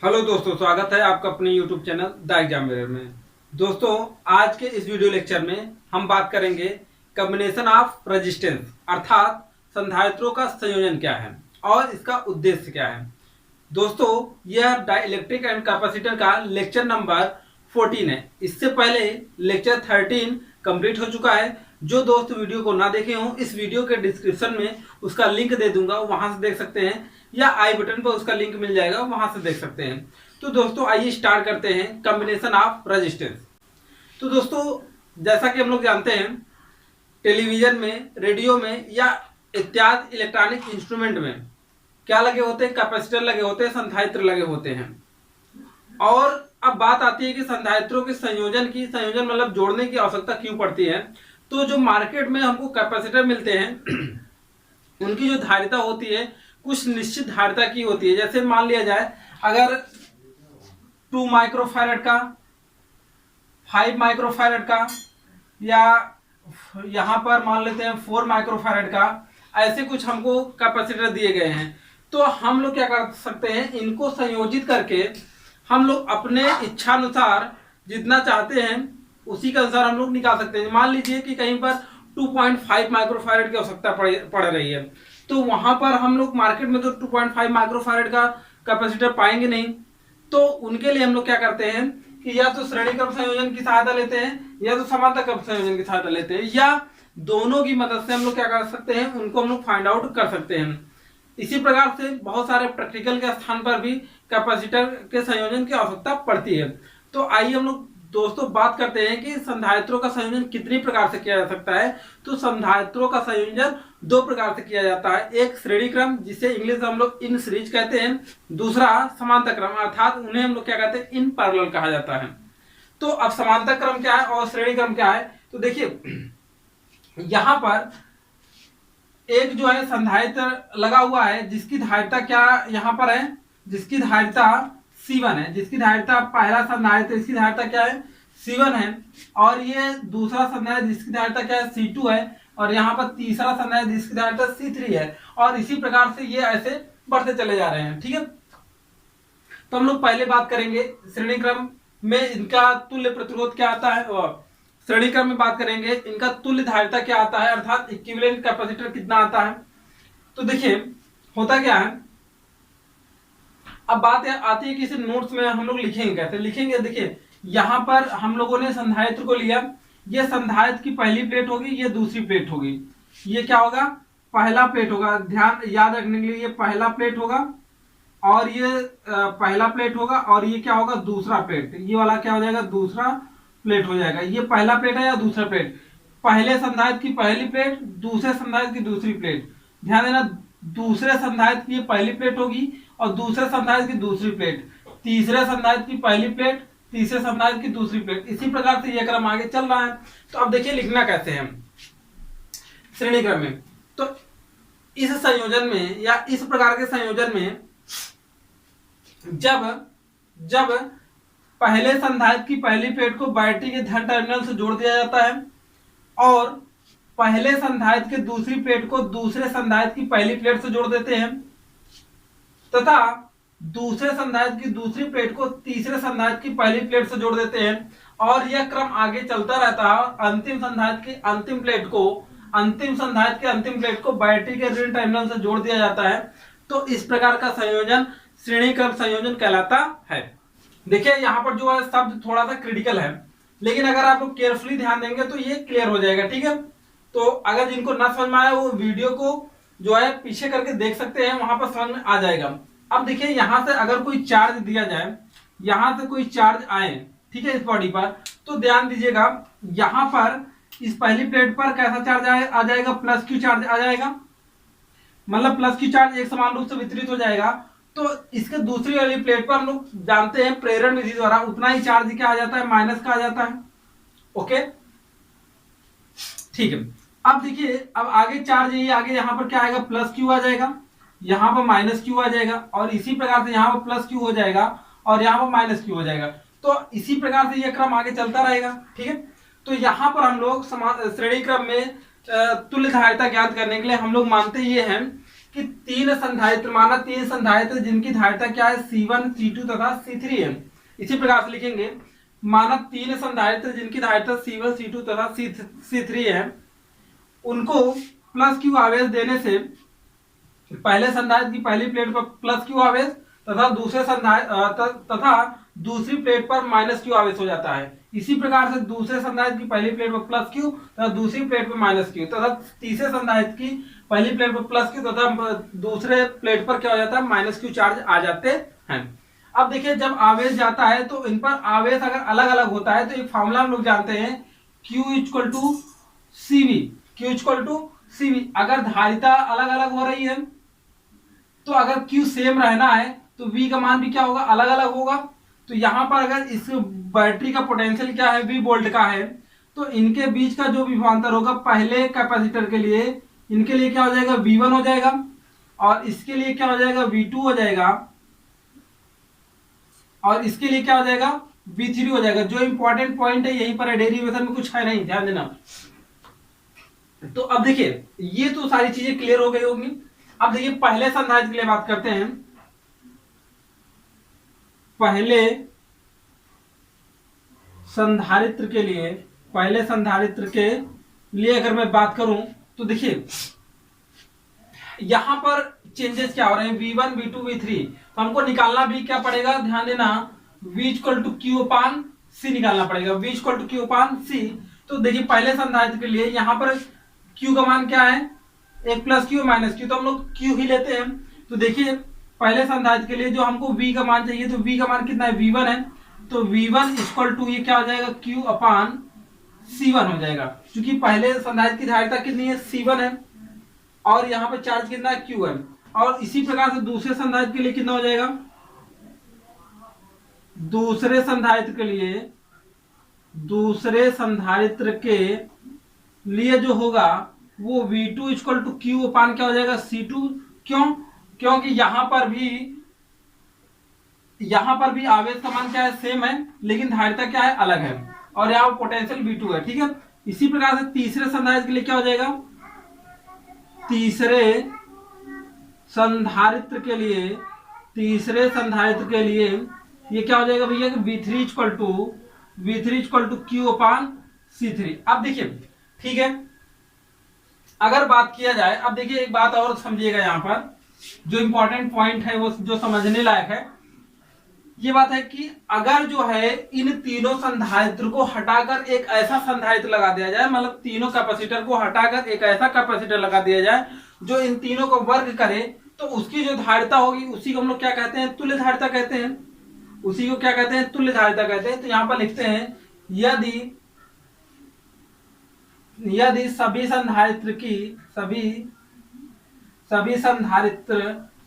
Hello दोस्तों, स्वागत है आपका अपने यूट्यूब चैनल द एग्जामिनर में। दोस्तों, आज के इस वीडियो लेक्चर में हम बात करेंगे कॉम्बिनेशन ऑफ रेजिस्टेंस अर्थात संधारित्रों का संयोजन क्या है और इसका उद्देश्य क्या है। दोस्तों, यह डाइलेक्ट्रिक एंड कैपेसिटर का लेक्चर नंबर 14 है। इससे पहले लेक्चर 13 कंप्लीट हो चुका है। जो दोस्त वीडियो को ना देखे हों, इस वीडियो के डिस्क्रिप्शन में उसका लिंक दे दूंगा, वहां से देख सकते हैं, या आई बटन पर उसका लिंक मिल जाएगा, वहां से देख सकते हैं। तो दोस्तों, आइए स्टार्ट करते हैं कॉम्बिनेशन ऑफ रेजिस्टेंस। तो दोस्तों, जैसा कि हम लोग जानते हैं, टेलीविजन में, रेडियो में या इत्यादि इलेक्ट्रॉनिक इंस्ट्रूमेंट में क्या लगे होते हैं? कैपेसिटर लगे होते हैं, संधारित्र लगे होते हैं। और अब बात आती है कि संधारित्रों के संयोजन मतलब जोड़ने की आवश्यकता क्यों पड़ती है। तो जो मार्केट में हमको कैपेसिटर मिलते हैं उनकी जो धारिता होती है कुछ निश्चित धारिता की होती है। जैसे मान लिया जाए, अगर 2 माइक्रोफैरड का, 5 माइक्रोफैरड का, या यहां पर मान लेते हैं 4 माइक्रोफैरड का, ऐसे कुछ हमको कैपेसिटर दिए गए हैं। तो हम लोग क्या कर सकते हैं, इनको संयोजित करके हम लोग अपने इच्छानुसार जितना चाहते हैं उसी के अनुसार हम लोग निकाल सकते हैं। मान लीजिए कि कहीं पर 2.5 माइक्रोफैरड की आवश्यकता पड़ रही है, तो वहां पर हम लोग मार्केट में तो 2.5 माइक्रोफैरड का कैपेसिटर पाएंगे नहीं। तो उनके लिए हम लोग क्या करते हैं कि या तो श्रेणी क्रम संयोजन की सहायता लेते हैं या तो समांतर क्रम संयोजन की सहायता लेते हैं, या दोनों की मदद से हम लोग क्या कर सकते हैं, उनको हम लोग फाइंड आउट कर सकते हैं। इसी प्रकार से बहुत सारे प्रैक्टिकल के स्थान पर भी कैपेसिटर के संयोजन की आवश्यकता पड़ती है। तो आइए हम लोग दोस्तों बात करते हैं कि संधारित्रों का संयोजन कितनी प्रकार से किया जा सकता है। तो संधारित्रों का संयोजन 2 प्रकार से किया जाता है। एक श्रेणी क्रम, जिसे इंग्लिश में हम लोग इन सीरीज कहते हैं। दूसरा समांतर क्रम, अर्थात उन्हें हम लोग क्या कहते हैं, इन पैरेलल कहा जाता है। तो अब समांतर क्रम क्या है और श्रेणी क्रम क्या है, तो देखिए यहां पर एक जो है संधारित्र लगा हुआ है जिसकी धारिता क्या यहाँ पर है, जिसकी धारिता C1 है। जिसकी धारिता, पहला संधारित्र इसकी धारिता क्या है, C1 है। और ये दूसरा संधारित्र जिसकी धारिता क्या है, C2 है। और यहाँ पर तीसरा संधारित्र जिसकी धारिता C3 है। और इसी प्रकार से ये ऐसे बढ़ते चले जा रहे हैं। ठीक है, तो हम लोग पहले बात करेंगे श्रेणी क्रम में इनका तुल्य प्रतिरोध क्या आता है, और श्रेणी क्रम में बात करेंगे इनका तुल्य धारिता क्या आता है, अर्थात इक्विवेलेंट कैपेसिटर कितना आता है। तो देखिए होता क्या है, अब बात आती है कि इसे नोट्स में हम लोग लिखेंगे, कैसे लिखेंगे। देखिए यहां पर हम लोगों ने संधारित्र को लिया, ये संधारित्र की पहली प्लेट होगी, ये दूसरी प्लेट होगी। ये क्या होगा, पहला प्लेट होगा। ध्यान याद रखने के लिए, ये पहला प्लेट होगा और ये पहला प्लेट होगा, और ये क्या होगा, दूसरा प्लेट। ये वाला क्या हो जाएगा, दूसरा प्लेट हो जाएगा। ये पहला प्लेट है या दूसरा प्लेट, पहले संधारित्र की पहली प्लेट, दूसरे संधारित्र की दूसरी प्लेट। ध्यान देना, दूसरे संधारित्र की पहली प्लेट होगी और दूसरे संधारित्र की दूसरी प्लेट, तीसरे संधारित्र की पहली प्लेट, तीसरे संधारित्र की दूसरी प्लेट। इसी प्रकार से यह क्रम आगे चल रहा है। तो अब देखिए लिखना कैसे है श्रेणी क्रम में। तो इस संयोजन में या इस प्रकार के संयोजन में जब पहले संधारित्र की पहली प्लेट को बैटरी के धन टर्मिनल से जोड़ दिया जाता है और पहले संधारित्र के दूसरी प्लेट को दूसरे संधारित्र की पहली प्लेट से जोड़ देते हैं, तथा दूसरे संधारित्र की दूसरी प्लेट को तीसरे संधारित्र की पहली प्लेट से जोड़ देते हैं, और यह क्रम आगे चलता रहता है। अंतिम संधारित्र की अंतिम प्लेट को, अंतिम संधारित्र के अंतिम प्लेट को बैटरी के ऋण टर्मिनल से जोड़ दिया जाता है। तो इस प्रकार का संयोजन श्रेणी क्रम संयोजन कहलाता है। देखिए यहाँ पर जो है शब्द थोड़ा सा क्रिटिकल है, लेकिन अगर आप लोग केयरफुली ध्यान देंगे तो ये क्लियर हो जाएगा। ठीक है, तो अगर जिनको ना समझ में आया वो वीडियो को जो है पीछे करके देख सकते हैं, वहां पर समझ में आ जाएगा। अब देखिए यहां से अगर कोई चार्ज दिया जाए, यहां से कोई चार्ज आए, ठीक है, इस बॉडी पर, तो ध्यान दीजिएगा यहां पर इस पहली प्लेट पर कैसा चार्ज आ जाएगा, प्लस क्यू चार्ज आ जाएगा। मतलब प्लस क्यू चार्ज एक समान रूप से वितरित हो जाएगा। तो इसके दूसरी वाली प्लेट पर हम लोग जानते हैं प्रेरण विधि द्वारा उतना ही चार्ज क्या आ जाता है, माइनस का आ जाता है। ओके, ठीक है। अब देखिए, अब आगे चार्ज ये आगे यहाँ पर क्या आएगा, प्लस क्यू आ जाएगा, यहाँ पर माइनस क्यू आ जाएगा, और इसी प्रकार से यहाँ पर प्लस क्यू हो जाएगा और यहाँ पर माइनस क्यू हो जाएगा। तो इसी प्रकार से ये क्रम आगे चलता रहेगा। ठीक है, तो यहाँ पर हम लोग श्रेणी क्रम में तुल्य धारिता ज्ञात करने के लिए हम लोग मानते ये हैं कि तीन संधारित्र, माना तीन संधारित्र जिनकी धारिता क्या है, C1, C2 तथा C3 है। इसी प्रकार से लिखेंगे, माना तीन संधारित्र जिनकी धारिता C1, C2 तथा C3 है, उनको प्लस क्यू आवेश देने से पहले संधारित्र की पहली प्लेट पर प्लस क्यू आवेश तथा दूसरी प्लेट पर माइनस क्यू आवेश हो जाता है। इसी प्रकार से दूसरे संधारित्र की पहली प्लेट पर प्लस क्यू तथा दूसरी प्लेट पर माइनस क्यू तथा तीसरे संधारित्र की पहली प्लेट पर प्लस क्यू तथा दूसरे प्लेट पर क्या हो जाता है, माइनस क्यू चार्ज आ जाते हैं। अब देखिए, जब आवेश जाता है तो इन पर आवेश अगर अलग अलग होता है तो एक फॉर्मूला हम लोग जानते हैं, Q equal to CV। Q equal to CV। अगर धारिता अलग अलग हो रही है तो अगर Q सेम रहना है तो V का मान भी क्या होगा, अलग अलग होगा। तो यहाँ पर अगर इस बैटरी का पोटेंशियल क्या है, V वोल्ट का है, तो इनके बीच का जो विभवांतर होगा पहले कैपेसिटर के लिए, इनके लिए क्या हो जाएगा, V1 हो जाएगा, और इसके लिए क्या हो जाएगा, V2 हो जाएगा, और इसके लिए क्या हो जाएगा, V3 हो जाएगा। जो इंपॉर्टेंट पॉइंट है यहीं पर है, डेरिवेशन में कुछ है नहीं, ध्यान देना। तो अब देखिए, ये तो सारी चीजें क्लियर हो गई होंगी। अब देखिए, पहले संधारित्र के लिए बात करते हैं। पहले संधारित्र के लिए अगर मैं बात करूं तो देखिए, यहां पर चेंजेस क्या हो रहे हैं, V1, V2, V3। तो हमको निकालना भी क्या पड़ेगा, ध्यान देना, V equal to Q upon C निकालना पड़ेगा, V equal to Q upon C। तो देखिए, पहले संधारित्र के लिए यहाँ पर Q का मान क्या है, एक प्लस क्यू माइनस क्यू, तो हम लोग Q ही लेते हैं। तो देखिए, पहले संधारित्र के लिए जो हमको V का मान चाहिए, तो V का मान कितना है, V1 है। तो V1 इक्वल टू ये क्या हो जाएगा, Q अपान C1 हो जाएगा, क्योंकि पहले संधारित्र की धारिता कितनी है, C1 है, और यहाँ पे चार्ज कितना है, Q है। और इसी प्रकार से दूसरे संधारित्र के लिए कितना हो जाएगा, दूसरे संधारित्र के लिए जो होगा वो V2 इक्वल टू Q अपान क्या हो जाएगा, C2। क्यों, क्योंकि यहां पर भी आवेश का मान क्या है, सेम है, लेकिन धारिता क्या है, अलग है, और यहाँ पोटेंशियल V2 है, ठीक है। इसी प्रकार से तीसरे संधारित्र के लिए क्या हो जाएगा, तीसरे संधारित्र के लिए ये क्या हो जाएगा भैया, V3 equal to Q upon C3। अब देखिए, ठीक है, अगर बात किया जाए, अब देखिए एक बात और समझिएगा, यहाँ पर जो इंपॉर्टेंट पॉइंट है वो जो समझने लायक है, ये बात है कि अगर जो है इन तीनों संधारित्र को हटाकर एक ऐसा संधारित्र लगा दिया जाए, मतलब तीनों कैपेसिटर को हटाकर एक ऐसा कैपेसिटर लगा दिया जाए जो इन तीनों को वर्ग करे, तो उसकी जो धारिता होगी उसी को हम लोग क्या कहते हैं, तुल्य धारिता कहते हैं। उसी को क्या कहते हैं, तुल्य धारिता कहते हैं। तो यहाँ पर लिखते हैं, यदि सभी संधारित्र,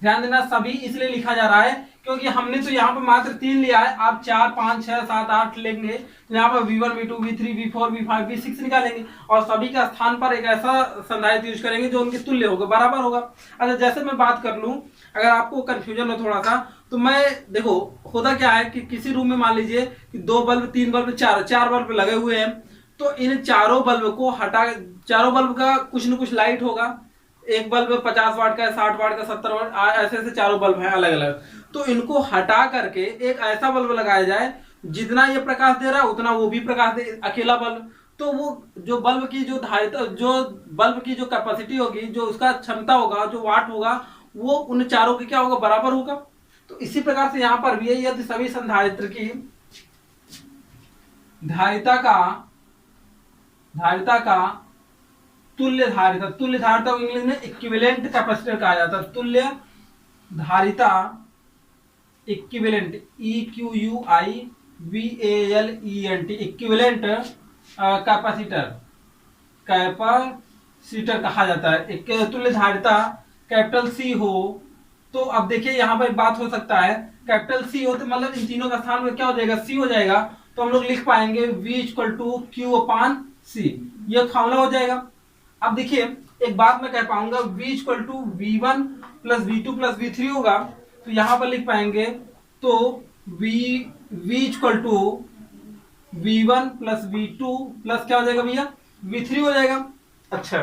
ध्यान देना, सभी इसलिए लिखा जा रहा है क्योंकि हमने तो यहाँ पर मात्र 3 लिया है, आप 4, 5, 6, 7, 8 लेंगे तो यहाँ पर V1, V2, V3, V4, V5, V6 निकालेंगे, और सभी का स्थान पर एक ऐसा संधारित्र यूज करेंगे जो उनके तुल्य होगा, बराबर होगा। अच्छा, जैसे मैं बात कर लूं, अगर आपको कंफ्यूजन हो थोड़ा सा, तो मैं देखो, होता क्या है कि किसी रूम में मान लीजिए कि 2 बल्ब, 3 बल्ब, 4 बल्ब लगे हुए हैं, तो इन चारों बल्ब को हटा, चारों बल्ब का कुछ न कुछ लाइट होगा, एक बल्ब 50 वाट का है, 60 वाट का, 70 वाट, ऐसे ऐसे चारों बल्ब हैं अलग अलग। तो इनको हटा करके एक ऐसा बल्ब लगाया जाए, जितना ये प्रकाश दे रहा है उतना वो भी प्रकाश दे, अकेला बल्ब। तो वो जो बल्ब की जो धारिता, जो बल्ब की जो कैपेसिटी होगी, जो उसका क्षमता होगा, जो वाट होगा, वो उन चारों की क्या होगा, बराबर होगा। तो इसी प्रकार से यहाँ पर भी है, यदि सभी संधारित्र की धारिता का तुल्य धारिता इंग्लिश में इक्विवेलेंट कैपेसिटर कहा जाता है। तुल्य धारिता, इक्विवेलेंट, EQUIVALENT, इक्विवेलेंट कैपेसिटर कहा जाता है। एक तुल्य धारिता कैपिटल C हो, तो अब देखिए यहाँ पर एक बात हो सकता है, कैपिटल C हो तो मतलब इन तीनों का स्थान में क्या हो जाएगा, C हो जाएगा। तो हम लोग लिख पाएंगे V equal to Q upon C, ये फॉर्मूला हो जाएगा। अब देखिए एक बात मैं कह पाऊंगा, V equal to V1 plus V2 plus V3 होगा, तो यहां पर लिख पाएंगे, तो V equal to V1 plus V2 plus क्या हो जाएगा भैया, V3 हो जाएगा। अच्छा,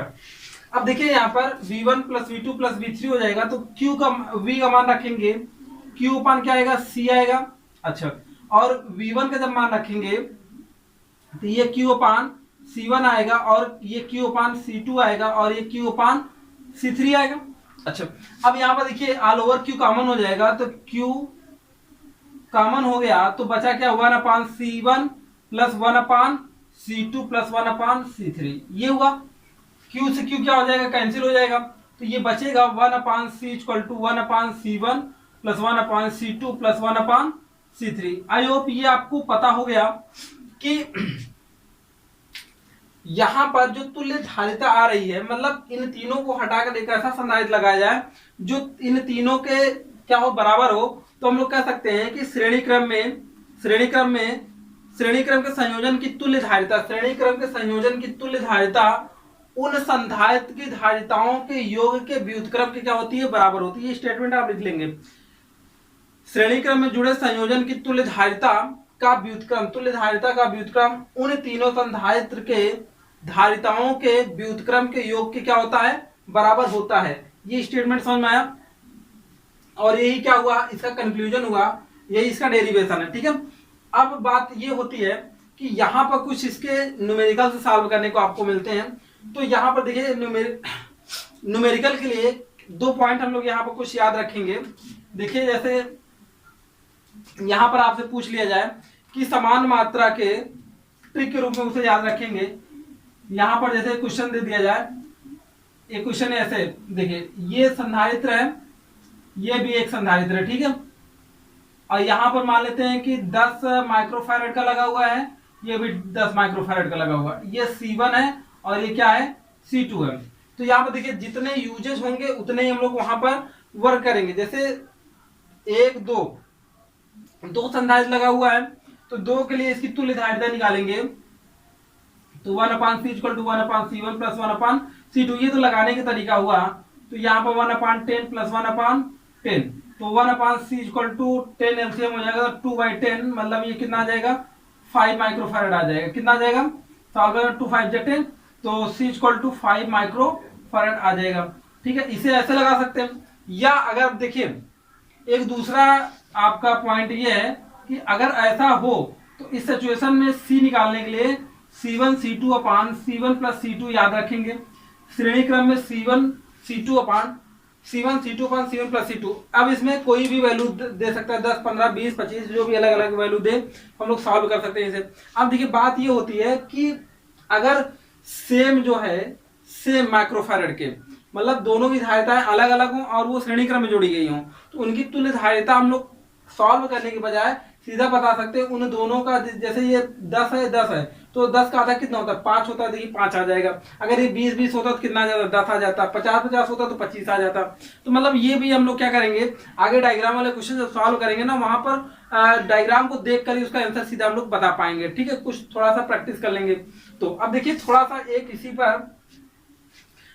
अब देखिए यहाँ पर v1 plus v2 plus v3 हो जाएगा, तो q का v का मान रखेंगे, q अपान क्या आएगा, c आएगा। अच्छा, और v1 का जब मान रखेंगे तो ये q अपान c1 आएगा, और ये q अपान c2 आएगा, और ये q अपान c3 आएगा। अच्छा, अब यहाँ पर देखिए ऑल ओवर q कॉमन हो जाएगा, तो q कॉमन हो गया तो बचा क्या, 1 upon c1 plus 1 upon c2 plus 1 upon c3, ये हुआ। q से q क्या हो जाएगा, कैंसिल हो जाएगा, तो ये बचेगा 1 upon c equal to 1 upon c1 plus 1 upon c2 plus 1 upon c3। I hope ये आपको पता हो गया कि यहां पर जो तुल्य धारिता आ रही है, मतलब इन तीनों को हटाकर एक ऐसा संधारित्र लगाया जाए जो इन तीनों के क्या हो, बराबर हो, तो हम लोग कह सकते हैं कि श्रेणी क्रम के संयोजन की तुल्य धारिता, श्रेणी क्रम के संयोजन की तुल्य धारिता उन संधारित्र की धारिताओं के योग के व्युत्क्रम की क्या होती है, बराबर होती है। ये स्टेटमेंट आप लिख लेंगे, श्रेणी क्रम में जुड़े संयोजन की तुल्य धारिता का व्युत्क्रम, तुल्य धारिता का व्युत्क्रम उन तीनों संधारित्र के धारिताओं के व्युत्क्रम के योग के क्या होता है, बराबर होता है। ये स्टेटमेंट समझ में आया, और यही क्या हुआ, इसका कंक्लूजन हुआ, यही इसका डेरिवेशन है। ठीक है, अब बात ये होती है कि यहाँ पर कुछ इसके न्यूमेरिकल से सॉल्व करने को आपको मिलते हैं। तो यहाँ पर देखिए न्यूमेरिकल के लिए 2 पॉइंट हम लोग यहाँ पर कुछ याद रखेंगे। देखिए जैसे यहाँ पर आपसे पूछ लिया जाए कि समान मात्रा के ट्रिक के रूप में उसे याद रखेंगे। यहाँ पर जैसे क्वेश्चन दे दिया जाए, एक क्वेश्चन ऐसे देखिए, ये संधारित्र है, ये भी एक संधारित्र है, ठीक है, और यहाँ पर मान लेते हैं कि 10 माइक्रोफैरड का लगा हुआ है, ये भी 10 माइक्रोफैरड का लगा हुआ है, ये C1 है और ये क्या है, C2 है। तो यहाँ पर देखिए जितने यूजेज होंगे उतने ही हम लोग वहां पर वर्क करेंगे। जैसे 1 2 संधारित्र लगा हुआ है, तो 2 के लिए इसकी तुल्य धारिता निकालेंगे, तो 1 upon c equal to 1 upon c1 plus 1 upon c2, ये तो लगाने का तरीका हुआ। तो यहाँ पर 1 अपान 10 प्लस 1 अपान 10, तो 1 upon c equal to 10 LCM हो जाएगा, 2/10, मतलब ये कितना आ जाएगा, 5 माइक्रोफैरड आ जाएगा। कितना आ जाएगा, सॉल्व करें 2 5 10, तो c इक्वल टू 5 माइक्रोफैरड आ जाएगा। ठीक है, इसे ऐसे लगा सकते हैं, या अगर देखिए एक दूसरा आपका पॉइंट ये है कि अगर ऐसा हो तो इस सिचुएशन में c निकालने के लिए C1 C2 अपान C1 प्लस C2 याद रखेंगे। श्रेणी क्रम में C1 C2 अपान C1 प्लस C2। अब इसमें कोई भी वैल्यू दे सकता है, 10 15 20 25, जो भी अलग अलग वैल्यू दे हम लोग सॉल्व कर सकते हैं इसे। अब देखिए बात ये होती है कि अगर सेम जो है, सेम माइक्रोफैरड के, मतलब दोनों की धारिताएं अलग अलग हों और वो श्रेणी क्रम में जोड़ी गई हों, तो उनकी तुल्य धारिता हम लोग सॉल्व करने के बजाय सीधा बता सकते हैं उन दोनों का। जैसे ये 10 है, तो 10 का आधा कितना होता है, 5 होता है, देखिए 5 आ जाएगा। अगर ये 20 होता तो कितना आ जाता, 10 आ जाता। 50 होता तो 25 आ जाता। तो मतलब ये भी हम लोग क्या करेंगे, आगे डायग्राम वाले क्वेश्चन जब सॉल्व करेंगे ना, वहां पर डायग्राम को देख कर ही उसका आंसर सीधा हम लोग बता पाएंगे। ठीक है, कुछ थोड़ा सा प्रैक्टिस कर लेंगे। तो अब देखिए थोड़ा सा एक इसी पर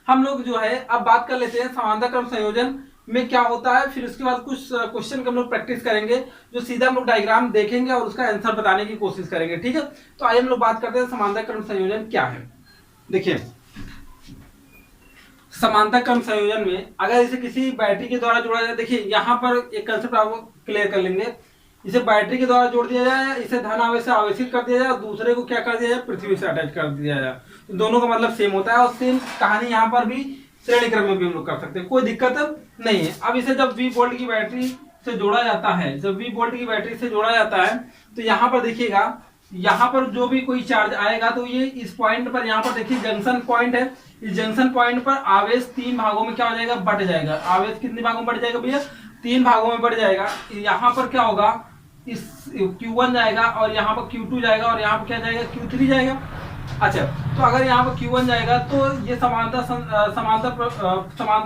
हम लोग जो है अब बात कर लेते हैं समांतर क्रम संयोजन में क्या होता है। फिर उसके बाद कुछ क्वेश्चन हम लोग प्रैक्टिस करेंगे, जो सीधा हम लोग डायग्राम देखेंगे और उसका आंसर बताने की कोशिश करेंगे। ठीक है, तो आइए हम लोग बात करते हैं समांतर क्रम संयोजन क्या है। देखिए समांतर क्रम संयोजन में अगर इसे किसी बैटरी के द्वारा जोड़ा जाए, देखिए यहाँ पर एक कंसेप्ट आपको क्लियर कर लेंगे। इसे बैटरी के द्वारा जोड़ दिया जाए, इसे धन आवेश से आवेशित कर दिया जाए, और दूसरे को क्या कर दिया जाए, पृथ्वी से अटैच कर दिया जाए, तो दोनों का मतलब सेम होता है। और सेम कहानी यहाँ पर भी श्रेणी क्रम में भी हम लोग कर सकते हैं, कोई दिक्कत नहीं है। अब इसे जब V वोल्ट की बैटरी से जोड़ा जाता है, जब V वोल्ट की बैटरी से जोड़ा जाता है, तो यहाँ पर देखिएगा, यहाँ पर जो भी कोई चार्ज आएगा तो ये इस पॉइंट पर, यहाँ पर देखिए जंक्शन पॉइंट है, इस जंक्शन पॉइंट पर आवेश 3 भागों में क्या हो जाएगा, बट जाएगा। आवेश कितने भागों में बढ़ जाएगा भैया, 3 भागों में बढ़ जाएगा। यहाँ पर क्या होगा, इस Q1 जाएगा और यहाँ पर Q2 जाएगा और यहाँ पर क्या जाएगा, Q3 जाएगा। अच्छा, तो अगर यहाँ पर Q1 जाएगा तो ये समांतर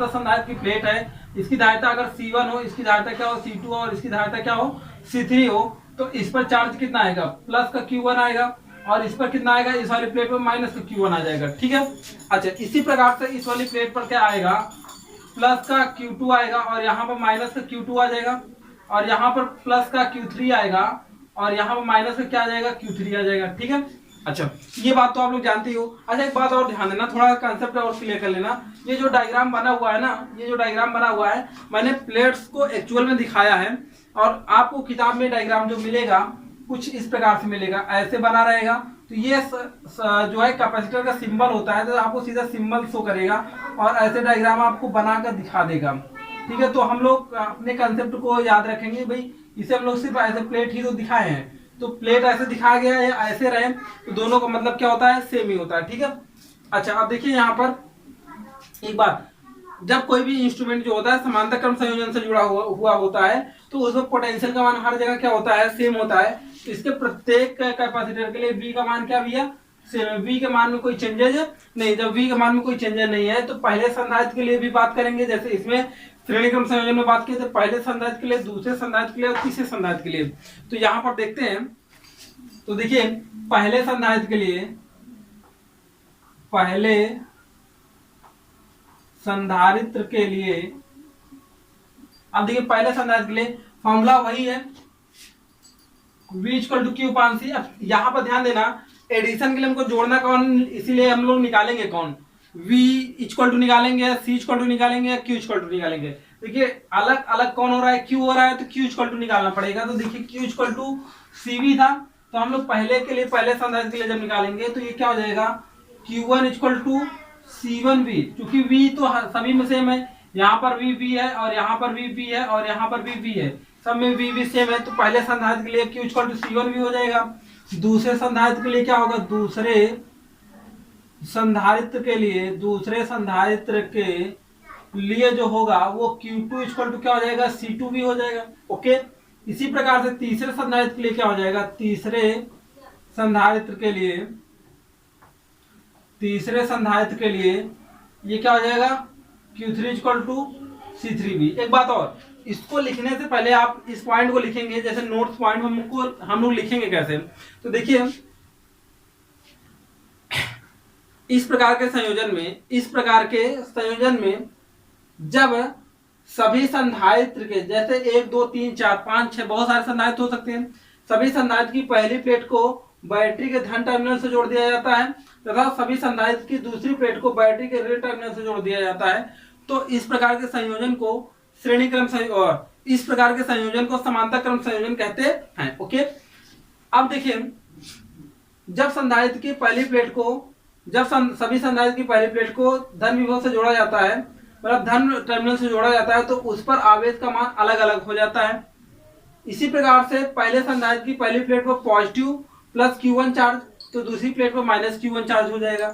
संधारित्र की प्लेट है, इसकी धारिता अगर C1 हो, इसकी धारिता क्या हो, C2 हो, और इसकी धारिता क्या हो, C3 हो, तो इस पर चार्ज कितना आएगा, प्लस का Q1 आएगा, और इस पर कितना आएगा, इस वाली प्लेट पर माइनस का Q1 आ जाएगा। ठीक है, अच्छा इसी प्रकार से इस वाली प्लेट पर क्या आएगा, प्लस का Q2 आएगा, और यहाँ पर माइनस का Q2 आ जाएगा, और यहाँ पर प्लस का Q3 आएगा, और यहाँ पर माइनस का क्या आ जाएगा, Q3 आ जाएगा। ठीक है, अच्छा, ये बात तो आप लोग जानते ही हो। अच्छा, एक बात और ध्यान देना, थोड़ा कंसेप्ट और क्लियर कर लेना। ये जो डायग्राम बना हुआ है ना, ये जो डायग्राम बना हुआ है, मैंने प्लेट्स को एक्चुअल में दिखाया है, और आपको किताब में डायग्राम जो मिलेगा कुछ इस प्रकार से मिलेगा, ऐसे बना रहेगा। तो ये जो है कैपेसिटर का सिंबल होता है, तो आपको सीधा सिंबल शो करेगा और ऐसे डायग्राम आपको बनाकर दिखा देगा। ठीक है, तो हम लोग अपने कंसेप्ट को याद रखेंगे भाई, इसे हम लोग सिर्फ ऐसे प्लेट ही तो दिखाए हैं, तो प्लेट ऐसे दिखाया गया है, ऐसे रहे तो दोनों का मतलब क्या होता है, सेम ही होता है। ठीक है। अच्छा, अब देखिए यहाँ पर एक बात, जब कोई भी इंस्ट्रूमेंट जो होता है समांतर क्रम संयोजन से जुड़ा हुआ होता है, तो उसमें पोटेंशियल का मान हर जगह क्या होता है, सेम होता है। तो इसके प्रत्येक कैपेसिटर के लिए V का मान क्या भैया, सेम। V के मान में कोई चेंजेज नहीं। जब V के मान में कोई चेंजेज नहीं है, तो पहले संधारित्र के लिए भी बात करेंगे, जैसे इसमें श्रेणी क्रम संयोजन में बात की थे, पहले संधारित्र के लिए, दूसरे संधारित्र के लिए और तीसरे संधारित्र के लिए। तो यहाँ पर देखते हैं, तो देखिए पहले संधारित्र के लिए, पहले संधारित्र के लिए, अब देखिए पहले संधारित्र के लिए फॉर्मूला वही है, V इक्वल टू क्यू पान सी। अब यहाँ पर ध्यान देना, एडिशन के लिए हमको जोड़ना कौन, इसीलिए हम लोग निकालेंगे कौन, V इक्वल टू निकालेंगे, C इक्वल टू निकालेंगे, Q इक्वल टू निकालेंगे। देखिए अलग अलग कौन हो रहा है, Q हो रहा है, तो Q इक्वल टू निकालना पड़ेगा। तो देखिए Q इक्वल टू CV था, तो हम लोग पहले के लिए, पहले संधारित्र के लिए जब निकालेंगे तो ये क्या हो जाएगा, Q1 इक्वल टू C1V, क्योंकि V तो सभी में सेम है, यहाँ पर V है और यहाँ पर V है और यहाँ पर V है, सब में V सेम है। तो पहले संधारित्र के लिए Q इक्वल टू C1V हो जाएगा। दूसरे संधारित्र के लिए क्या होगा, दूसरे संधारित्र के लिए, दूसरे संधारित्र के लिए जो होगा वो Q2 इक्वल टू क्या हो जाएगा, C2V हो जाएगा। ओके, इसी प्रकार से तीसरे संधारित्र के लिए क्या हो जाएगा, तीसरे संधारित्र के लिए, तीसरे संधारित्र के लिए ये क्या हो जाएगा, Q3 इक्वल टू C3V। एक बात और, इसको लिखने से पहले आप इस पॉइंट को लिखेंगे, जैसे नोट्स पॉइंट हम लोग लिखेंगे कैसे, तो देखिए इस प्रकार के संयोजन में, इस प्रकार के संयोजन में जब सभी संधारित्र के, जैसे 1 2 3 4 5 6 बहुत सारे संधारित्र हो सकते हैं, सभी संधारित्र की पहली प्लेट को बैटरी के धन टर्मिनल से जोड़ दिया जाता है तथा सभी संधारित्र की दूसरी प्लेट को बैटरी के ऋण टर्मिनल से जोड़ दिया जाता है। तो इस प्रकार के संयोजन को श्रेणी क्रम और इस प्रकार के संयोजन को समांतर क्रम संयोजन कहते हैं। ओके, अब देखिए जब संधारित्र की पहली प्लेट को, जब सभी संधारित्र की पहली प्लेट को धन विभव से जोड़ा जाता है, मतलब धन टर्मिनल से जोड़ा जाता है, तो उस पर आवेश का मान अलग अलग हो जाता है। इसी प्रकार से पहले संधारित्र की पहली प्लेट पर पॉजिटिव प्लस Q1 चार्ज, तो दूसरी प्लेट पर माइनस Q1 चार्ज हो जाएगा।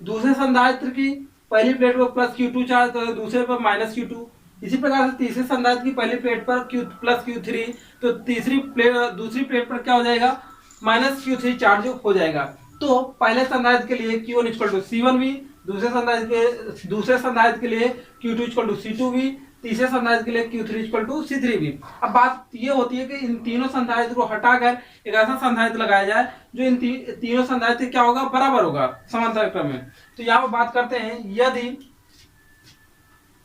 दूसरे संधारित्र की पहली प्लेट पर प्लस Q2 चार्ज, तो दूसरे पर माइनस Q2। इसी प्रकार से तीसरे संधारित्र की पहली प्लेट पर Q प्लस Q3, तो दूसरी प्लेट पर क्या हो जाएगा, माइनस Q3 चार्ज हो जाएगा। तो पहले संधारित्र के लिए Q1 इक्वल टू C1V, दूसरे संधारित्र के लिए Q2 इक्वल टू C2V, तीसरे संधारित्र के लिए Q3 इक्वल टू C3V। अब बात ये होती है कि इन तीनों संधारित्र को हटाकर एक ऐसा संधारित्र लगाया जाए जो इन तीनों संधारित्र क्या होगा, बराबर होगा समांतर क्रम में। तो यहाँ पर बात करते हैं,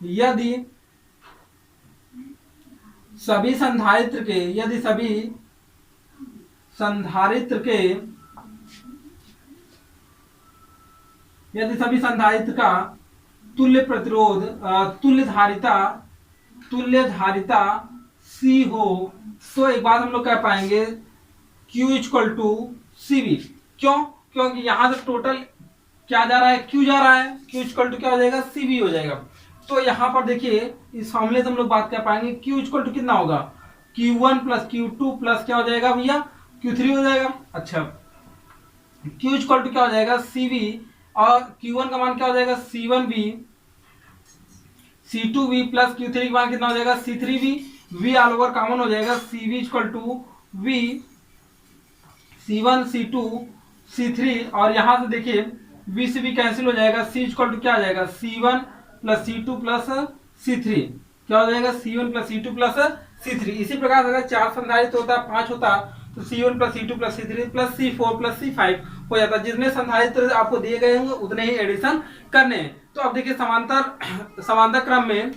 यदि सभी संधारित्र के, यदि सभी संधारित्र का तुल्य प्रतिरोध, तुल्य धारिता C हो, तो एक बात हम लोग कह पाएंगे Q इक्वल टू CV। क्यों, क्योंकि यहां से टोटल क्या जा रहा है, Q जा रहा है, Q इक्वल टू क्या हो जाएगा, CV हो जाएगा। तो यहाँ पर देखिए इस फॉर्मूले से हम लोग बात कर पाएंगे, Q इक्वल टू कितना होगा, Q1 प्लस Q2 प्लस क्या हो जाएगा भैया, Q3 हो जाएगा। अच्छा, Q इक्वल टू क्या हो जाएगा, CV, और Q1 का मान क्या हो जाएगा, C1V, C2V प्लस Q3 का मान कितना हो जाएगा, C3V। V all over common हो जाएगा, CV equal to V, C1 C2 C3, और यहां से देखिए V से V कैंसिल हो जाएगा, C इक्वल टू क्या हो जाएगा, C1 plus C2 plus C3, क्या हो जाएगा, C1 plus C2 plus C3। इसी प्रकार अगर 4 संधारित्र होता, 5 होता, तो C1 plus C2 plus C3 plus C4 plus C5 हो जाता। जितने संधारित्र आपको दिए गए होंगे उतने ही एडिशन करने हैं। तो अब देखिए समांतर क्रम में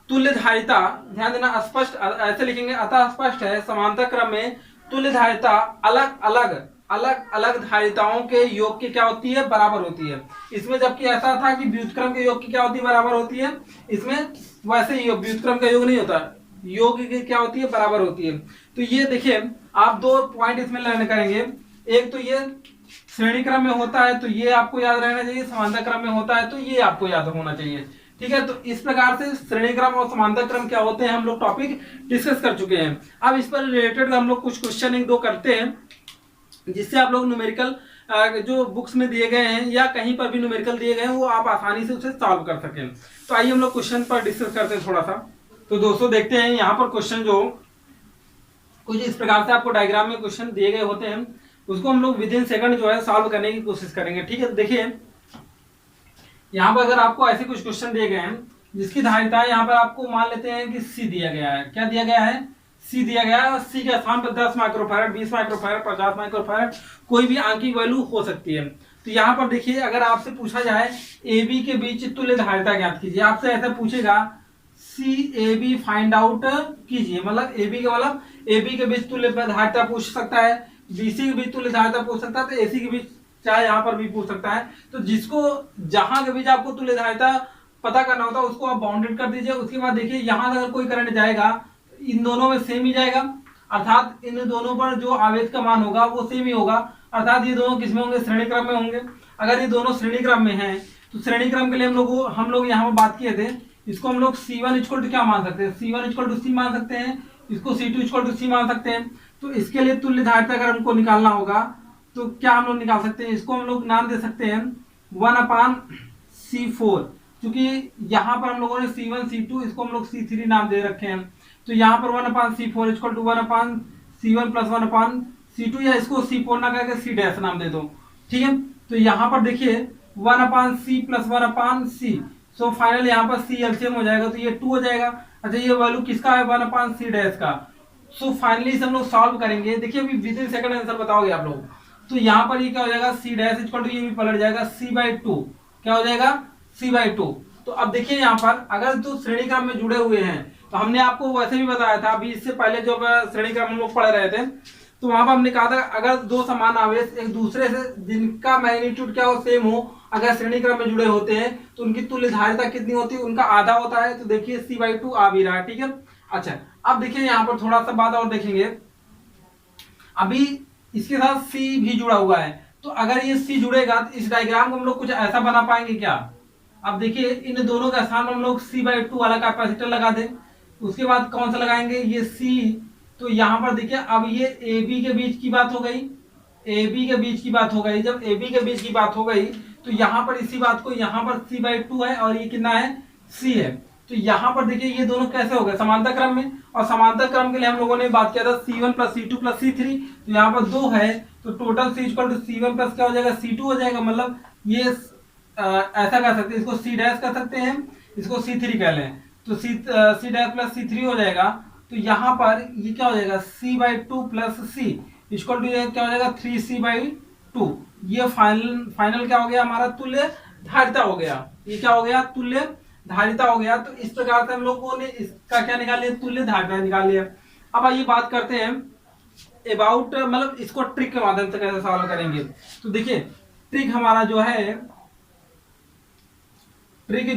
तुल्य धारिता, ध्यान देना, स्पष्ट ऐसे लिखेंगे, अतः स्पष्ट है समांतर क्रम में तुल्य धारिता अलग अलग अलग धारिताओं के योग की क्या होती है, बराबर होती है। इसमें जबकि ऐसा था कि व्युत्क्रम के योग की क्या होती है, बराबर होती है। इसमें वैसे ही व्युत्क्रम का योग नहीं होता, योग की क्या होती है, बराबर होती है। तो ये देखिए आप दो पॉइंट इसमें लर्न करेंगे। एक तो ये श्रेणी क्रम में होता है तो ये आपको याद रहना चाहिए, समांतर क्रम में होता है तो ये आपको याद होना चाहिए। ठीक है, तो इस प्रकार से श्रेणी क्रम और समांतर क्रम क्या होते हैं हम लोग टॉपिक डिस्कस कर चुके हैं। अब इस पर रिलेटेड हम लोग कुछ क्वेश्चन एक दो करते हैं, जिससे आप लोग न्यूमेरिकल जो बुक्स में दिए गए हैं या कहीं पर भी न्यूमेरिकल दिए गए हैं वो आप आसानी से उसे सॉल्व कर सकें। तो आइए हम लोग क्वेश्चन पर डिस्कस करते हैं थोड़ा सा। तो दोस्तों देखते हैं यहाँ पर क्वेश्चन जो कुछ इस प्रकार से आपको डायग्राम में क्वेश्चन दिए गए होते हैं, उसको हम लोग विद इन सेकंड जो है सॉल्व करने की कोशिश करेंगे। ठीक है, देखिए यहाँ पर अगर आपको ऐसे कुछ क्वेश्चन दिए गए हैं जिसकी धारिता यहाँ पर आपको मान लेते हैं कि सी दिया गया है। क्या दिया गया है, सी दिया गया है। सी के स्थान पर 10 माइक्रोफैरड, 20 माइक्रोफैरड, 50 माइक्रोफैरड, कोई भी आंकिक वैल्यू हो सकती है। तो यहाँ पर देखिए अगर आपसे पूछा जाए ए बी के बीच तुल्य धारिता ज्ञात कीजिए, आपसे ऐसा पूछेगा सी ए बी फाइंड आउट कीजिए, मतलब ए बी के मतलब ए बी के बीच तुल्य धारिता पूछ सकता है, बी सी के बीच तुल्य धारिता पूछ सकता है, तो ए सी के बीच चाहे यहाँ पर भी पूछ सकता है। तो जिसको जहां के बीच आपको तुल्य धारिता पता करना होता है उसको आप बाउंडेड कर दीजिए। उसके बाद देखिए यहाँ अगर कोई करंट जाएगा इन दोनों में सेम ही जाएगा, अर्थात इन दोनों पर जो आवेश का मान होगा वो सेम ही होगा, अर्थात ये दोनों किसमें होंगे, श्रेणी क्रम में होंगे। अगर ये दोनों श्रेणी क्रम में हैं तो श्रेणी क्रम के लिए हम लोग यहाँ पर बात किए थे, इसको हम लोग C1 इक्वल टू क्या मान सकते हैं, C1 इक्वल टू C मान सकते हैं, इसको C2 इक्वल टू C मान सकते हैं। तो इसके लिए तुल्य धारिता अगर हमको निकालना होगा तो क्या हम लोग निकाल सकते हैं, इसको हम लोग नाम दे सकते हैं 1/C4, क्योंकि यहाँ पर हम लोगों ने C1 C2 इसको हम लोग C3 नाम दे रखे हैं। तो यहाँ पर 1/C4 equal to 1/C1 plus 1/C2, या इसको C4 ना करके C डैश नाम दे दो। ठीक है, तो यहाँ पर देखिए 1/C plus 1/C, so final यहाँ पर C एलसीएम हो जाएगा तो ये 2 हो जाएगा। अच्छा ये वैल्यू किसका है, 1/C डैश का। सो फाइनली हम लोग सॉल्व करेंगे। देखिए अभी विद इन सेकंड आंसर बताओगे आप लोग। तो यहाँ पर ये क्या हो जाएगा, C डैश इक्वल टू ये भी पलट जाएगा C/2, क्या हो जाएगा C/2। तो अब देखिए यहाँ पर अगर तो श्रेणी क्रम में जुड़े हुए हैं तो हमने आपको वैसे भी बताया था, अभी इससे पहले जो श्रेणी क्रम हम लोग पढ़ रहे थे तो वहां पर हमने कहा था अगर दो समान आवेश एक दूसरे से जिनका मैग्नीट्यूड क्या हो, सेम हो, अगर श्रेणी क्रम में जुड़े होते हैं तो उनकी तुल्य धारिता कितनी होती है, उनका आधा होता है। तो देखिए C/2 आ भी रहा है। ठीक है, अच्छा अब देखिए यहाँ पर थोड़ा सा बात और देखेंगे, अभी इसके साथ C भी जुड़ा हुआ है, तो अगर ये C जुड़ेगा तो इस डायग्राम को हम लोग कुछ ऐसा बना पाएंगे क्या। अब देखिए इन दोनों का स्थान हम लोग C/2 वाला कैपेसिटर लगा दें, उसके बाद कौन सा लगाएंगे, ये C। तो यहाँ पर देखिए अब ये AB के बीच की बात हो गई, AB के बीच की बात हो गई। जब AB के बीच की बात हो गई तो यहाँ पर इसी बात को यहाँ पर C/2 है और ये कितना है, C है। तो यहाँ पर देखिए ये दोनों कैसे हो गए, समांतर क्रम में, और समांतर क्रम के लिए हम लोगों ने बात किया था C1 plus C2 plus C3। तो यहाँ पर 2 है तो total C equal to C1 plus क्या हो जाएगा C2 हो जाएगा। मतलब ये ऐसा कर सकते हैं, इसको C डैश कर सकते हैं, इसको C3 कह लें, तो C डैश प्लस C3 हो जाएगा। तो यहाँ पर ये क्या हो जाएगा C/2 plus C equal to क्या हो जाएगा 3C/2। ये फाइनल क्या हो गया हमारा, तुल्य धारिता हो गया। ये क्या हो गया, तुल्य धारिता हो गया। तो इस प्रकार से हम लोगों ने इसका क्या निकाल लिया, तुल्य धारिता निकाल लिया। अब आइए बात करते हैं अबाउट, मतलब इसको ट्रिक के माध्यम से कैसे सॉल्व करेंगे। तो देखिए ट्रिक हमारा जो है, ट्रिक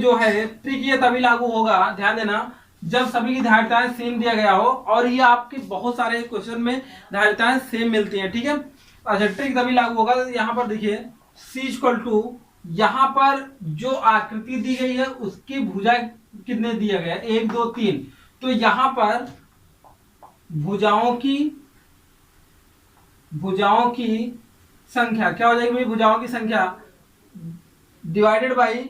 ये तभी लागू होगा, ध्यान देना, जब सभी की धारिताएं सेम दिया गया हो और ये आपके बहुत सारे क्वेश्चन में धारिताएं सेम मिलती हैं। ठीक है, अच्छा ट्रिक तभी लागू होगा। यहाँ पर देखिए C इक्वल टू, यहाँ पर जो आकृति दी गई है उसकी भुजा कितने दिया गया, 1 2 3। तो यहाँ पर भुजाओं की संख्या क्या हो जाएगी, भुजाओं की संख्या डिवाइडेड बाई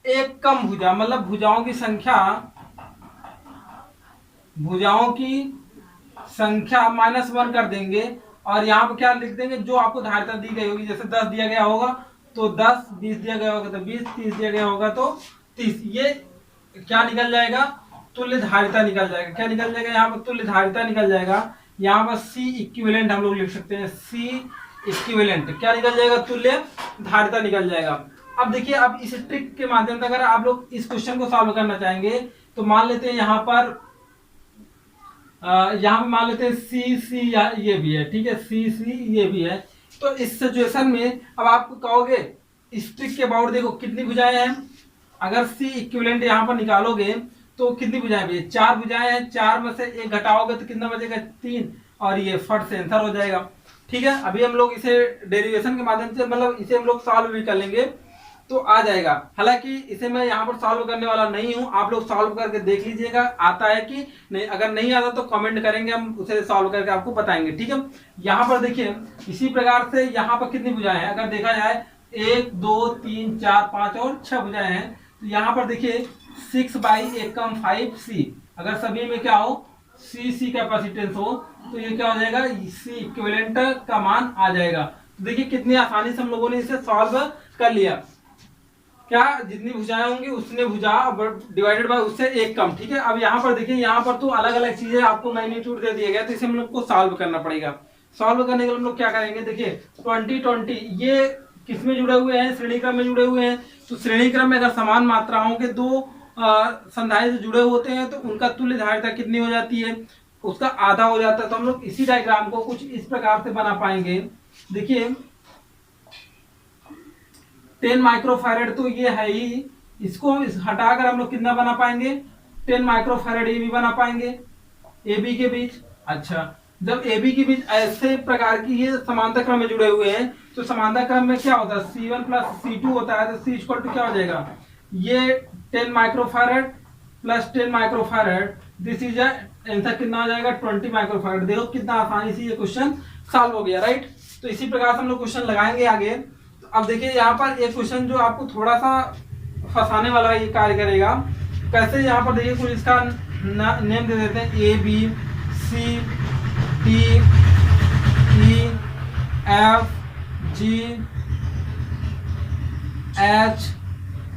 एक कम भुजा, मतलब भुजाओं की संख्या -1 कर देंगे और यहाँ पर क्या लिख देंगे, जो आपको धारिता दी गई होगी, जैसे 10 दिया गया होगा तो 10, 20 दिया गया होगा तो 20, 30 दिया गया होगा तो 30। ये क्या निकल जाएगा, तुल्य धारिता निकल जाएगा। क्या निकल जाएगा, यहाँ पर तुल्य धारिता निकल जाएगा। यहाँ पर C इक्विवेलेंट हम लोग लिख सकते हैं, C इक्विवेलेंट क्या निकल जाएगा, तुल्य धारिता निकल जाएगा। अब देखिए अब इस ट्रिक के माध्यम से अगर आप लोग इस क्वेश्चन को सॉल्व करना चाहेंगे तो मान लेते हैं यहाँ पर मान लेते हैं C ये भी है। ठीक है, C ये भी है, तो इस सिचुएशन में अब आप कहोगे इस ट्रिक के अबाउट देखो कितनी भुजाएं हैं। अगर सी इक्विवेलेंट यहाँ पर निकालोगे तो कितनी भुजाएं भी, 4 भुजाएं हैं, 4 में से 1 घटाओगे तो कितना बचेगा, 3, और ये फट से आंसर हो जाएगा। ठीक है, अभी हम लोग इसे डेरिवेशन के माध्यम से मतलब इसे हम लोग सॉल्व भी कर लेंगे तो आ जाएगा। हालांकि इसे मैं यहाँ पर सॉल्व करने वाला नहीं हूँ, आप लोग सॉल्व करके देख लीजिएगा आता है कि नहीं। अगर नहीं आता तो कमेंट करेंगे, हम उसे सॉल्व करके आपको बताएंगे। ठीक है, यहाँ पर देखिए इसी प्रकार से यहाँ पर कितनी भुजाएं हैं, अगर देखा जाए 1 2 3 4 5 और 6 भुजाएं हैं। तो यहाँ पर देखिए 6/1 C, अगर सभी में क्या हो सी कैपेसिटेंस हो तो ये क्या हो जाएगा, सी इक्विवेलेंट का मान आ जाएगा। तो देखिए कितनी आसानी से हम लोगों ने इसे सॉल्व कर लिया। क्या, जितनी भुजाएं होंगी उतने भुजा डिवाइडेड बाय उससे 1 कम। ठीक है, अब यहाँ पर देखिए यहाँ पर तो अलग अलग चीजें आपको मैग्नीट्यूड दे दिया गया, तो इसे हम लोग को सॉल्व करना पड़ेगा। सॉल्व करने के लिए हम लोग क्या करेंगे, देखिए 20 ये किस में जुड़े हुए हैं, श्रेणी क्रम में जुड़े हुए हैं। तो श्रेणी क्रम में अगर समान मात्राओं के 2 संधारित्र से जुड़े होते हैं तो उनका तुल्य धारिता कितनी हो जाती है, उसका आधा हो जाता है। तो हम लोग इसी डायग्राम को कुछ इस प्रकार से बना पाएंगे। देखिए 10 माइक्रोफैरेड तो ये है ही, इसको हटाकर हम लोग कितना बना पाएंगे, 10 माइक्रोफैरेड ये भी बना पाएंगे ए बी के बीच। अच्छा, जब ए बी के बीच ऐसे प्रकार की ये समांतर क्रम में जुड़े हुए हैं तो समांतर क्रम में क्या होता है, C1 प्लस C2 होता है। तो C इक्वल टू क्या हो जाएगा, ये 10 microfarad plus 10 microfarad, this is answer कितना आ जाएगा, 20 माइक्रोफैरेड। देखो कितना आसानी से ये क्वेश्चन सॉल्व हो गया, राइट। तो इसी प्रकार से हम लोग क्वेश्चन लगाएंगे आगे। तो अब देखिए यहाँ पर एक क्वेश्चन जो आपको थोड़ा सा फंसाने वाला ये कार्य करेगा। कैसे, यहाँ पर देखिए कुछ इसका नेम दे देते हैं, A B C D E F G H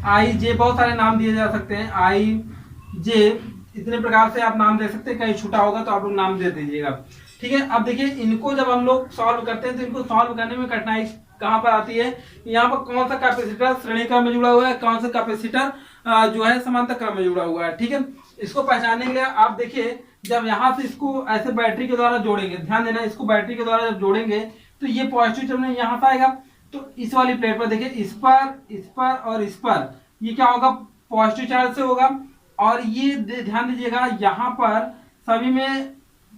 I J, बहुत सारे नाम दिए जा सकते हैं, I J, इतने प्रकार से आप नाम दे सकते हैं। कहीं छूटा होगा तो आप लोग नाम दे दीजिएगा। ठीक है, अब देखिए इनको जब हम लोग सॉल्व करते हैं तो इनको सॉल्व करने में कठिनाई कहाँ पर आती है, यहाँ पर कौन सा कैपेसिटर श्रेणी क्रम में जुड़ा हुआ है, कौन सा कैपेसिटर जो है समांतर क्रम में जुड़ा हुआ है। ठीक है, इसको पहचानने के लिए आप देखिए जब यहाँ से इसको ऐसे बैटरी के द्वारा जोड़ेंगे, ध्यान देना, इसको बैटरी के द्वारा जब जोड़ेंगे तो ये पॉजिटिव टर्मिनल यहाँ से आएगा। तो इस वाली प्लेट पर देखिए इस पर और इस पर ये क्या होगा, पॉजिटिव चार्ज से होगा। और ये ध्यान दीजिएगा यहाँ पर सभी में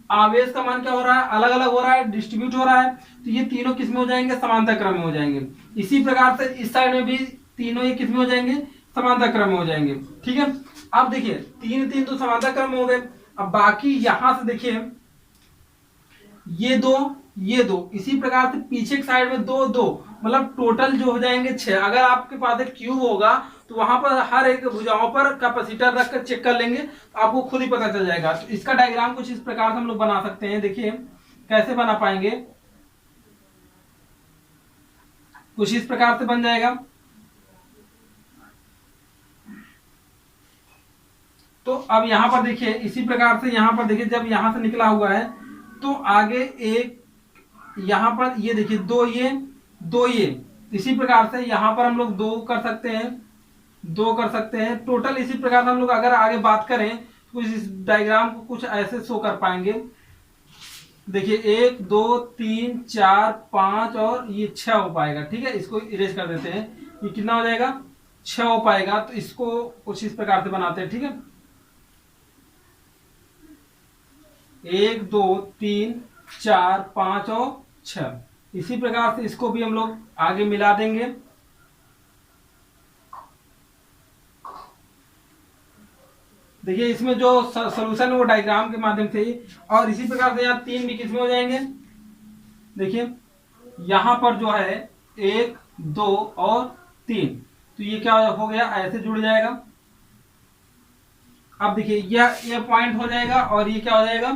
आवेश का मान क्या हो रहा है, अलग अलग हो रहा है, डिस्ट्रीब्यूट हो रहा है। तो ये तीनों किस में हो जाएंगे, समांतर क्रम में हो जाएंगे। इसी प्रकार से इस साइड में भी तीनों ये किस में हो जाएंगे, समांतर क्रम में हो जाएंगे। ठीक है, अब देखिए 3 तो समांतर क्रम में हो गए। अब बाकी यहां से देखिए ये दो इसी प्रकार से पीछे की साइड में 2 मतलब टोटल जो हो जाएंगे 6। अगर आपके पास एक क्यूब होगा तो वहां पर हर एक भुजाओं पर कैपेसिटर रखकर चेक कर लेंगे तो आपको खुद ही पता चल जाएगा। तो इसका डायग्राम कुछ इस प्रकार से हम लोग बना सकते हैं। देखिए कैसे बना पाएंगे, कुछ इस प्रकार से बन जाएगा। तो अब यहां पर देखिए इसी प्रकार से यहां पर देखिए जब यहां से निकला हुआ है तो आगे एक यहां पर ये देखिए 2 ये इसी प्रकार से यहां पर हम लोग 2 कर सकते हैं टोटल। इसी प्रकार से हम लोग अगर आगे बात करें तो इस डायग्राम को कुछ ऐसे शो कर पाएंगे। देखिए 1 2 3 4 5 और ये 6 हो पाएगा। ठीक है, इसको इरेज कर देते हैं, ये कितना हो जाएगा, 6 हो पाएगा। तो इसको कुछ इस प्रकार से बनाते हैं। ठीक है, 1 2 3 4 5 और 6, इसी प्रकार से इसको भी हम लोग आगे मिला देंगे। देखिए इसमें जो सॉल्यूशन है वो डायग्राम के माध्यम से ही, और इसी प्रकार से यहाँ 3 भी किसमें हो जाएंगे। देखिए यहाँ पर जो है 1 2 और 3, तो ये क्या हो गया, ऐसे जुड़ जाएगा। अब देखिए ये पॉइंट हो जाएगा और ये क्या हो जाएगा,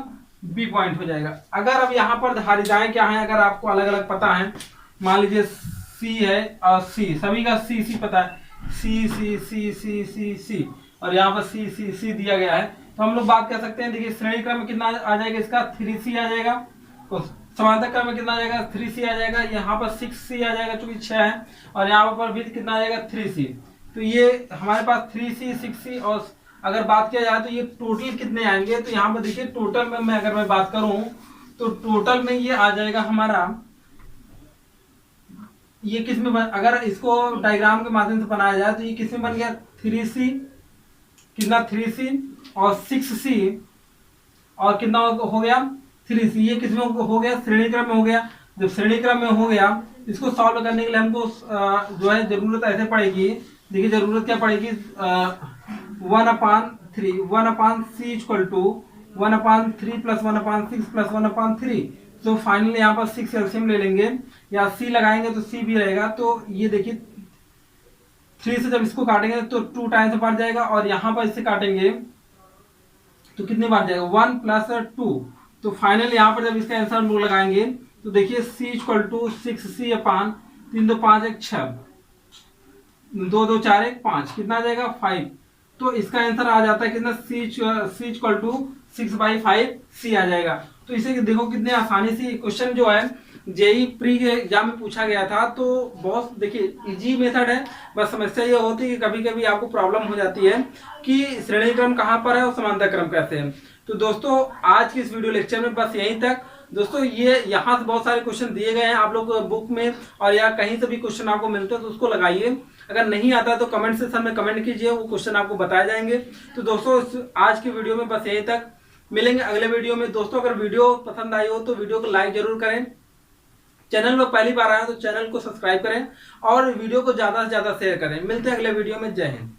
बी पॉइंट हो जाएगा। अगर अब यहाँ पर धारिताएं क्या हैं, अगर आपको अलग अलग पता है, मान लीजिए सी है और सी, सभी का सी पता है, सी सी सी सी सी सी और यहाँ पर सी सी सी दिया गया है, तो हम लोग बात कर सकते हैं। देखिए श्रेणी क्रम में कितना आ जाएगा, इसका 3C आ जाएगा। तो समांतर क्रम में कितना आ जाएगा, 3C आ जाएगा। यहाँ पर 6C आ जाएगा चूंकि 6 है, और यहाँ पर भी कितना आ जाएगा, 3C। तो ये हमारे पास 3C 6C, और अगर बात किया जाए तो ये टोटल कितने आएंगे, तो यहाँ पर देखिए टोटल में अगर मैं बात करूं तो टोटल में ये आ जाएगा हमारा ये किस में अगर इसको डायग्राम के माध्यम से बनाया जाए तो ये किस में बन गया 3c, कितना 3c और 6c और कितना हो गया 3c। ये किस में हो गया श्रेणी क्रम में हो गया। जब श्रेणी क्रम में हो गया इसको सॉल्व करने के लिए हमको जो है जरूरत ऐसे पड़ेगी। देखिए जरूरत क्या पड़ेगी 1/3 1/c equal to 1/3 plus 1/6 plus 1/3। तो फाइनली यहाँ पर 6 एलसीएम ले लेंगे या c लगाएंगे तो c भी रहेगा। तो ये देखिए 3 से जब इसको काटेंगे तो 2 टाइम्स बढ़ जाएगा और यहाँ पर इसे काटेंगे तो कितनी बार जाएगा 1 प्लस 2। तो फाइनल यहाँ पर जब इसका आंसर हम लोग लगाएंगे तो देखिए c इक्वल टू 6c अपान 3 2 5 1 6 2 2 4 1 5 कितना आ जाएगा 5। तो इसका आंसर आ जाता है कितना c इक्वल टू 6/5 आ जाएगा। तो इसे देखो कितने आसानी से क्वेश्चन जो है जेई प्री के एग्जाम में पूछा गया था। तो बहुत देखिए इजी मेथड है। बस समस्या ये होती है कि कभी कभी आपको प्रॉब्लम हो जाती है कि श्रेणी क्रम कहाँ पर है और समांतर क्रम कैसे है। तो दोस्तों आज की इस वीडियो लेक्चर में बस यहीं तक। दोस्तों ये यहाँ से बहुत सारे क्वेश्चन दिए गए हैं आप लोग बुक में और या कहीं से भी क्वेश्चन आपको मिलते हैं तो उसको लगाइए। अगर नहीं आता तो कमेंट सेक्शन में कमेंट कीजिए, वो क्वेश्चन आपको बताए जाएंगे। तो दोस्तों आज की वीडियो में बस यहीं तक, मिलेंगे अगले वीडियो में। दोस्तों अगर वीडियो पसंद आई हो तो वीडियो को लाइक जरूर करें, चैनल में पहली बार आए तो चैनल को सब्सक्राइब करें और वीडियो को ज्यादा से ज्यादा शेयर करें। मिलते हैं अगले वीडियो में। जय हिंद।